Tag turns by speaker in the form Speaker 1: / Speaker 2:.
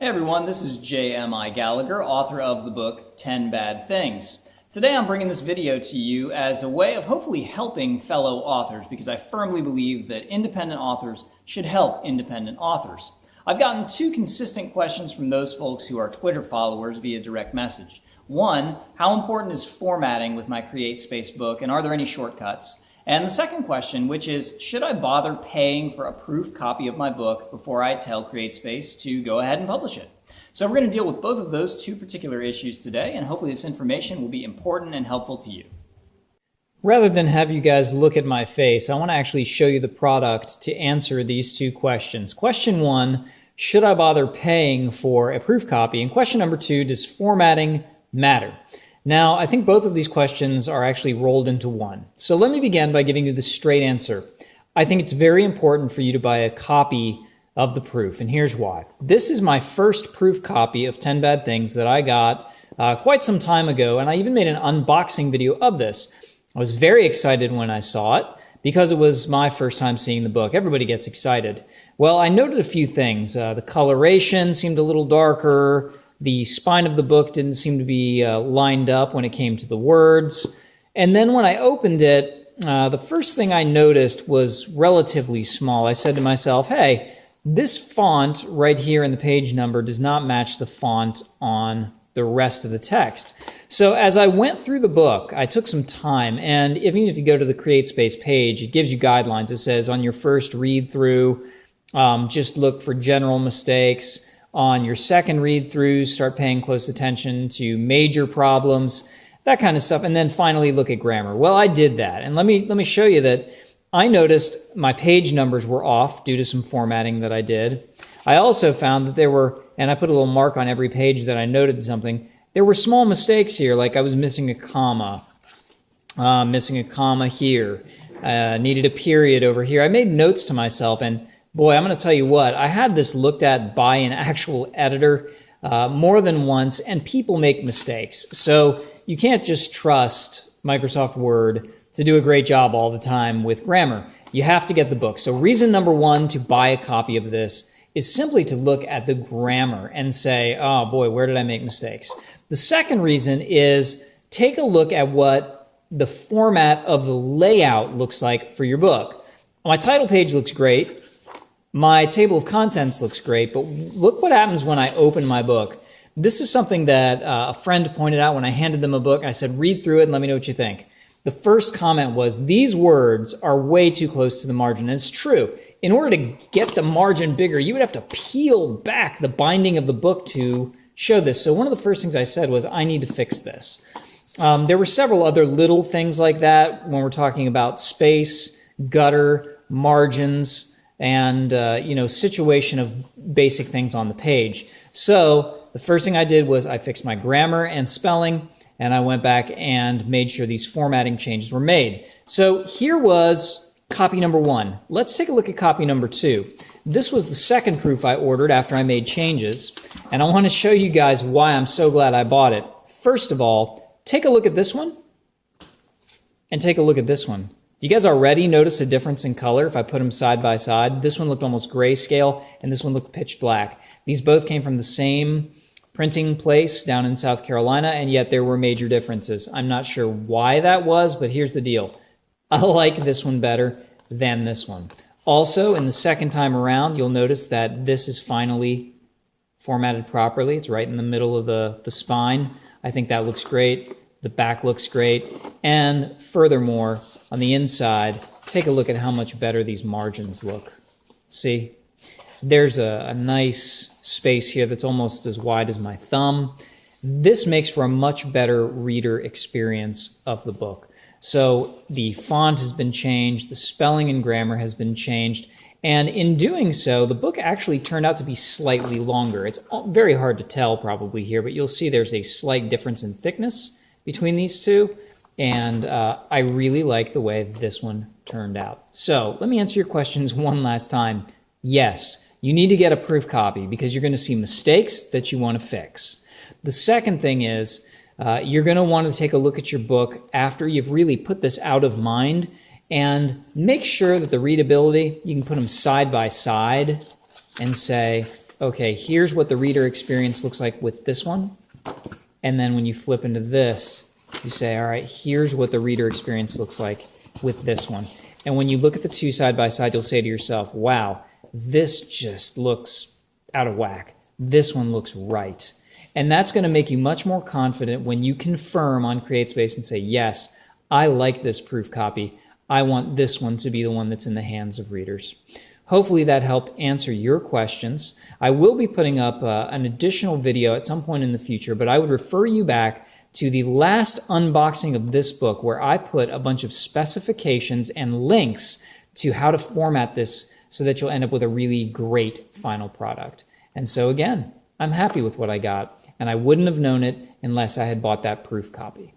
Speaker 1: Hey everyone, this is J.M.I. Gallagher, author of the book 10 Bad Things. Today I'm bringing this video to you as a way of hopefully helping fellow authors because I firmly believe that independent authors should help independent authors. I've gotten two consistent questions from those folks who are Twitter followers via direct message. One, how important is formatting with my CreateSpace book and are there any shortcuts? And the second question, which is, should I bother paying for a proof copy of my book before I tell CreateSpace to go ahead and publish it? So we're going to deal with both of those two particular issues today, and hopefully this information will be important and helpful to you.
Speaker 2: Rather than have you guys look at my face, I want to actually show you the product to answer these two questions. Question one, should I bother paying for a proof copy? And question number two, does formatting matter? Now, I think both of these questions are actually rolled into one. So let me begin by giving you the straight answer. I think it's very important for you to buy a copy of the proof, and here's why. This is my first proof copy of 10 Bad Things that I got quite some time ago, and I even made an unboxing video of this. I was very excited when I saw it because it was my first time seeing the book. Everybody gets excited. Well, I noted a few things. The coloration seemed a little darker. The spine of the book didn't seem to be lined up when it came to the words. And then when I opened it, the first thing I noticed was relatively small. I said to myself, hey, this font right here in the page number does not match the font on the rest of the text. So as I went through the book, I took some time, and even if you go to the CreateSpace page, it gives you guidelines. It says on your first read through, just look for general mistakes. On your second read-through, start paying close attention to major problems, that kind of stuff, and then finally look at grammar. Well, I did that, and let me show you that I noticed my page numbers were off due to some formatting that I did. I also found that there were, and I put a little mark on every page that I noted something, there were small mistakes here, like I was missing a comma here, needed a period over here. I made notes to myself, and boy, I'm going to tell you what, I had this looked at by an actual editor more than once, and people make mistakes. So you can't just trust Microsoft Word to do a great job all the time with grammar. You have to get the book. So reason number one to buy a copy of this is simply to look at the grammar and say, oh boy, where did I make mistakes? The second reason is take a look at what the format of the layout looks like for your book. My title page looks great. My table of contents looks great, but look what happens when I open my book. This is something that a friend pointed out when I handed them a book. I said, read through it and let me know what you think. The first comment was, these words are way too close to the margin. And it's true. In order to get the margin bigger, you would have to peel back the binding of the book to show this. So one of the first things I said was, I need to fix this. There were several other little things like that when we're talking about space, gutter, margins, and situation of basic things on the page. So the first thing I did was I fixed my grammar and spelling, and I went back and made sure these formatting changes were made. So here was copy number one. Let's take a look at copy number two. This was the second proof I ordered after I made changes, and I want to show you guys why I'm so glad I bought it. First of all, take a look at this one, and take a look at this one. Do you guys already notice a difference in color if I put them side by side? This one looked almost grayscale, and this one looked pitch black. These both came from the same printing place down in South Carolina, and yet there were major differences. I'm not sure why that was, but here's the deal. I like this one better than this one. Also, in the second time around, you'll notice that this is finally formatted properly. It's right in the middle of the spine. I think that looks great. The back looks great. And furthermore, on the inside, take a look at how much better these margins look. See? There's a nice space here that's almost as wide as my thumb. This makes for a much better reader experience of the book. So the font has been changed, the spelling and grammar has been changed, and in doing so, the book actually turned out to be slightly longer. It's very hard to tell probably here, but you'll see there's a slight difference in thickness between these two, and I really like the way this one turned out. So let me answer your questions one last time. Yes, you need to get a proof copy because you're going to see mistakes that you want to fix. The second thing is you're going to want to take a look at your book after you've really put this out of mind and make sure that the readability, you can put them side by side and say, okay, here's what the reader experience looks like with this one. And then when you flip into this, you say, all right, here's what the reader experience looks like with this one. And when you look at the two side by side, you'll say to yourself, wow, this just looks out of whack. This one looks right. And that's going to make you much more confident when you confirm on CreateSpace and say, yes, I like this proof copy. I want this one to be the one that's in the hands of readers. Hopefully that helped answer your questions. I will be putting up an additional video at some point in the future, but I would refer you back to the last unboxing of this book where I put a bunch of specifications and links to how to format this so that you'll end up with a really great final product. And so again, I'm happy with what I got, and I wouldn't have known it unless I had bought that proof copy.